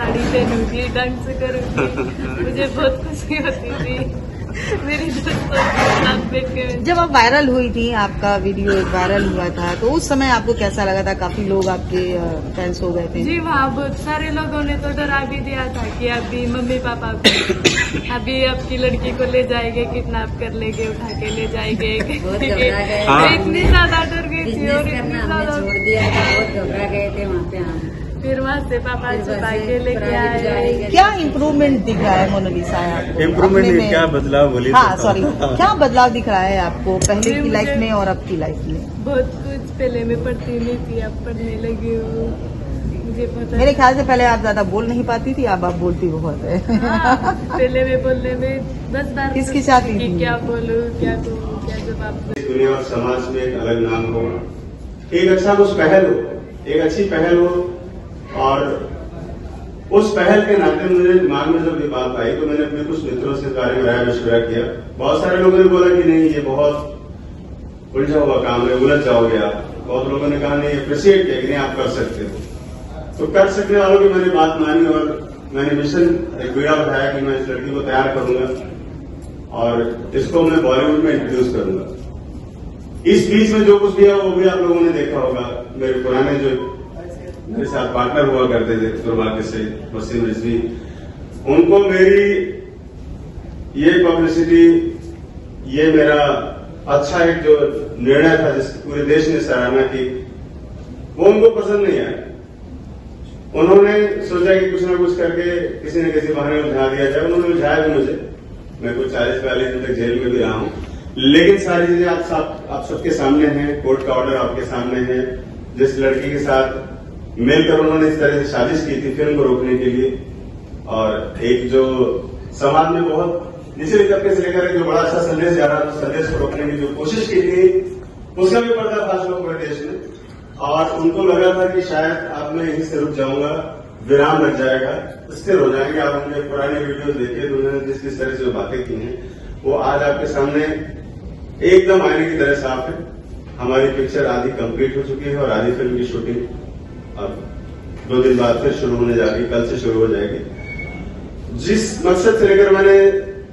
साड़ी पहनूंगी, ढंग से करूंगी, मुझे बहुत खुशी होती थी मेरी दोस्तों के साथ बैठ के। जब आप वायरल हुई थी, आपका वीडियो वायरल हुआ था, तो उस समय आपको कैसा लगा था? काफी लोग आपके फैंस हो गए थे। जी वहाँ बहुत सारे लोगों ने तो डरा भी दिया था कि अभी मम्मी पापा को अभी आपकी लड़की को ले जाएंगे, किडनैप कर लेंगे, उठा के ले जाएंगे। मैं इतनी ज्यादा डर गई थी और इतनी ज्यादा छोड़ दिया था, बहुत घबरा गए थे वहाँ पे हम। फिर वहाँ से पापा छुपा के लेके आए। क्या इम्प्रूवमेंट दिख रहा है मोनालिसा आपको? इम्प्रूवमेंट नहीं, क्या बदलाव बोलिए? हाँ सॉरी, क्या बदलाव दिख रहा है आपको पहले की लाइफ में और अब की लाइफ में? बहुत कुछ, पहले मैं पढ़ती नहीं थी, अब पढ़ने लगी हूँ। मुझे पता मेरे ख्याल से पहले आप ज्यादा बोल नहीं पाती थी, अब आप बोलती बहुत है। हाँ, पहले मैं बोलने में 10 बार हिचकिचाती थी। क्या बोलूँ, क्या कहूँ, क्या जवाब दूँ। दुनिया और समाज में एक अलग नाम हो, एक अच्छा कुछ पहल हो, एक अच्छी पहल हो। और उस पहल के नाते मुझे दिमाग में जब ये बात आई तो मैंने अपने कुछ मित्रों से इस बारे में राय मशवरा किया। बहुत सारे लोगों ने बोला कि नहीं, ये बहुत उलझा हुआ काम है, उलझ जाओगे आप। बहुत लोगों ने कहा नहीं, अप्रिशिएट किया कि नहीं आप कर सकते हो। तो कर सकने वालों की मैंने बात मानी और मैंने मिशन एक बीड़ा उठाया कि मैं इस लड़की को तैयार करूंगा और इसको मैं बॉलीवुड में इंट्रोड्यूस करूंगा। इस बीच में जो कुछ भी है वो भी आप लोगों ने देखा होगा। मेरे पुराने जो मेरे साथ पार्टनर हुआ करते थे दुर्भाग्य से, वसीम रिजवी, उनको मेरी ये पब्लिसिटी, ये मेरा अच्छा एक जो निर्णय था जिस पूरे देश ने सराहना की, वो उनको पसंद नहीं आया। उन्होंने सोचा कि कुछ ना कुछ करके किसी न किसी बहाने उलझा दिया जाए। उन्होंने उलझाया भी मुझे। मैं कुछ 40-42 दिन तक जेल में भी रहा हूं, लेकिन सारी चीजें आप सबके सामने हैं। कोर्ट का ऑर्डर आपके सामने है। जिस लड़की के साथ मिलकर उन्होंने इस तरह से साजिश की थी फिल्म को रोकने के लिए, और एक जो समाज में बहुत निचले तबके से लेकर जो बड़ा अच्छा संदेश जा रहा था, संदेश को रोकने की जो कोशिश की थी, उसका भी पर्दाफाश हुआ पूरे देश में। और उनको लगा था कि शायद अब मैं यहीं से रुक जाऊंगा, विराम लग जाएगा, स्थिर हो जाएंगे। आप उनके पुराने वीडियो देखिए तो उन्होंने जिस जिस तरह से जो बातें की हैं वो आज आपके सामने एकदम आईने की तरह साफ है। हमारी पिक्चर आधी कंप्लीट हो चुकी है और आधी फिल्म की शूटिंग अब 2 दिन बाद फिर शुरू होने जा रही है, कल से शुरू हो जाएगी। जिस मकसद से लेकर मैंने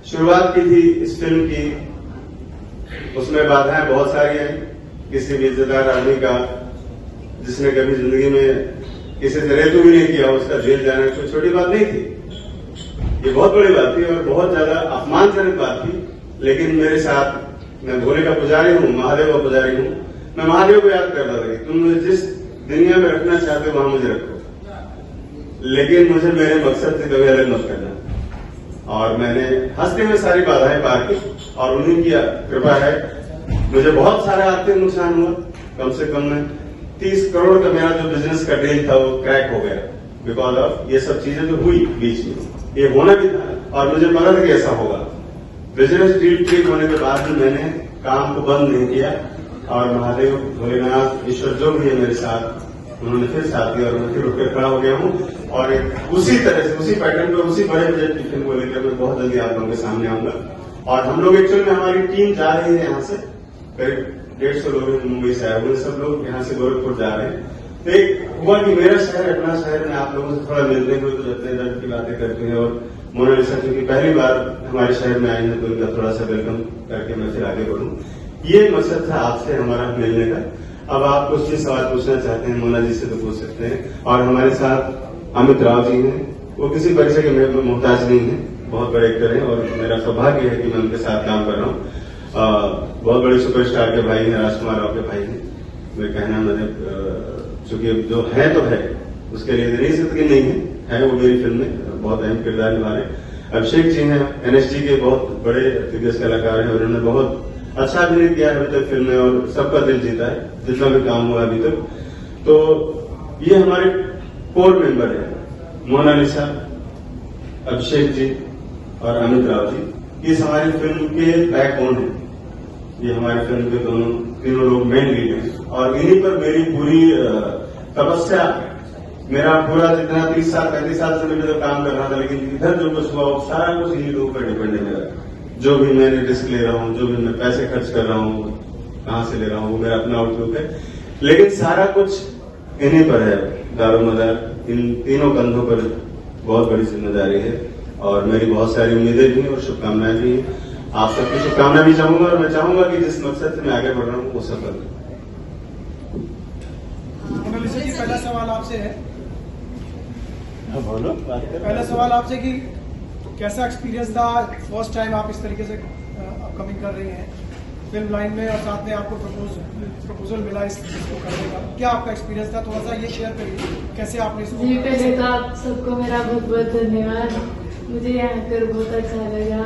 शुरुआत की थी इस फिल्म की, उसमें बाधाएं बहुत सारी हैं। किसी भी इज्जतदार आदमी का जिसने कभी जिंदगी में किसी से रेतू भी नहीं किया, उसका जेल जाना कोई छोटी बात नहीं थी। ये बहुत बड़ी बात थी और बहुत ज्यादा अपमानजनक बात थी। लेकिन मेरे साथ, मैं भोले का पुजारी हूँ, महादेव का पुजारी हूँ, मैं महादेव को याद करता था कि तुम मुझे जिस दुनिया में रखना चाहते हो वहां मुझे रखो, लेकिन मुझे मेरे मकसद से कभी अलग मत करना। और मैंने हंसते हुए सारी बाधाएं पार की और उन्हीं की कृपा है। मुझे बहुत सारा आर्थिक नुकसान हुआ। कम से कम में 30 करोड़ का मेरा जो बिजनेस का डील था वो क्रैक हो गया बिकॉज ऑफ ये सब चीजें जो हुई बीच में। ये होना भी था और मुझे पता था कि ऐसा होगा। बिजनेस डील ठीक होने के बाद भी मैंने काम को बंद नहीं किया और महादेव, भोलेनाथ, ईश्वर जो भी है मेरे साथ, उन्होंने फिर साथ दिया और मैं फिर उठकर खड़ा हो गया हूँ। और एक उसी तरह से, उसी पैटर्न पर, उसी बड़े बजट की फिल्म को लेकर मैं बहुत जल्दी आप लोगों के सामने आऊंगा। और हम लोग एक्चुअल में हमारी टीम जा रही है यहाँ से, करीब 150 लोग मुंबई से आए हुए, सब लोग यहाँ से गोरखपुर जा रहे हैं। तो एक हुआ कि मेरा शहर, अपना शहर में आप लोगों से थोड़ा मिलने को तो अपने दर्द की बातें करते हैं। और मोनालिसा क्योंकि पहली बार हमारे शहर में आई है तो उनका थोड़ा सा वेलकम करके मैं फिर आगे बढ़ूं। ये मकसद था आपसे हमारा मिलने का। अब आप कुछ भी सवाल पूछना चाहते हैं मोना जी से तो पूछ सकते हैं। और हमारे साथ अमित राव जी हैं, वो किसी परिचय के मोहताज नहीं है, बहुत बड़े एक्टर हैं और मेरा सौभाग्य है कि मैं उनके साथ काम कर रहा हूँ। बहुत बड़े सुपरस्टार के भाई हैं, राजकुमार राव के भाई हैं। मैं कहना मतलब चूंकि जो है तो है, उसके लिए नहीं सकते नहीं है वो मेरी फिल्म में बहुत अहम किरदार निभा रहे हैं। अभिषेक जी हैं, NSG के बहुत बड़े दिग्गज कलाकार हैं और उन्होंने बहुत अच्छा अभिनय किया है अभी तक फिल्म में और सबका दिल जीता है जितना भी काम हुआ अभी तक। तो ये हमारे कोर मेंबर है, मोनालिसा, अभिषेक जी और अमित राव जी। ये हमारी फिल्म के बैकबोन है। ये हमारी फिल्म के तीनों लोग मेन लीड हैं और इन्हीं पर मेरी पूरी तपस्या, मेरा पूरा जितना 30 साल 35 साल से मैं जब काम कर रहा था, लेकिन इधर जो कुछ हुआ वो सारा कुछ इन्हीं लोगों पर डिपेंड है मेरा। जो भी मैंने रिस्क ले रहा हूँ, जो भी मैं पैसे खर्च कर रहा हूँ, कहां से ले रहा हूँ, वो मेरा अपना आउटलुक है। लेकिन सारा कुछ इन्हीं पर है, दारोमदार इन तीनों कंधों पर बहुत बड़ी जिम्मेदारी है और मेरी बहुत सारी उम्मीदें भी हैं और शुभकामनाएं भी हैं। आप सबकी शुभकामनाएं भी चाहूंगा और मैं चाहूंगा कि जिस मकसद से मैं आगे बढ़ रहा हूँ वो सफल हो। मोनालिसा जी, पहला सवाल आपसे है। बोलो पहला सवाल आपसे कि कैसा एक्सपीरियंस था, फर्स्ट टाइम आप इस तरीके से अपकमिंग कर रही हैं फिल्म लाइन में और साथ में आपको प्रपोजल मिला इस चीज को करने का, क्या आपका एक्सपीरियंस था? थोड़ा सा ये शेयर करिए कैसे आपने इसको। जी पहले तो आप सबको मेरा बहुत बहुत धन्यवाद। मुझे यहाँ कर बहुत अच्छा लगा।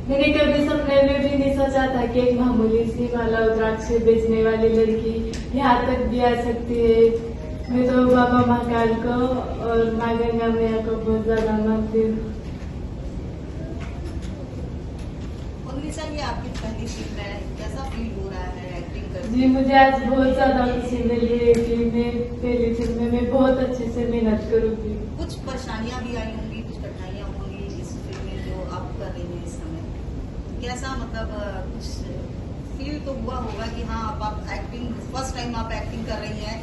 मैंने कभी सपने में भी नहीं सोचा था कि एक मामूली सी माला रुद्राक्ष बेचने वाली लड़की यहाँ तक भी आ सकती है। मैं तो बाबा महाकाल को और माँ गंगा मैया को बहुत ज्यादा मानती हूँ। मोनालिसा, ये आपकी पहली फिल्म है, कैसा फील हो रहा है एक्टिंग करके? जी मुझे आज बहुत ज्यादा खुशी मिली है कि मैं पहली फिल्म में मैं बहुत अच्छे से मेहनत करूँगी। कुछ परेशानियां भी आई होंगी, कुछ कठिनाइयां होंगी इस फिल्म में जो आप कर रही हैं इस समय, कैसा मतलब कुछ फील तो हुआ होगा कि हाँ अब आप एक्टिंग फर्स्ट टाइम आप एक्टिंग कर रही हैं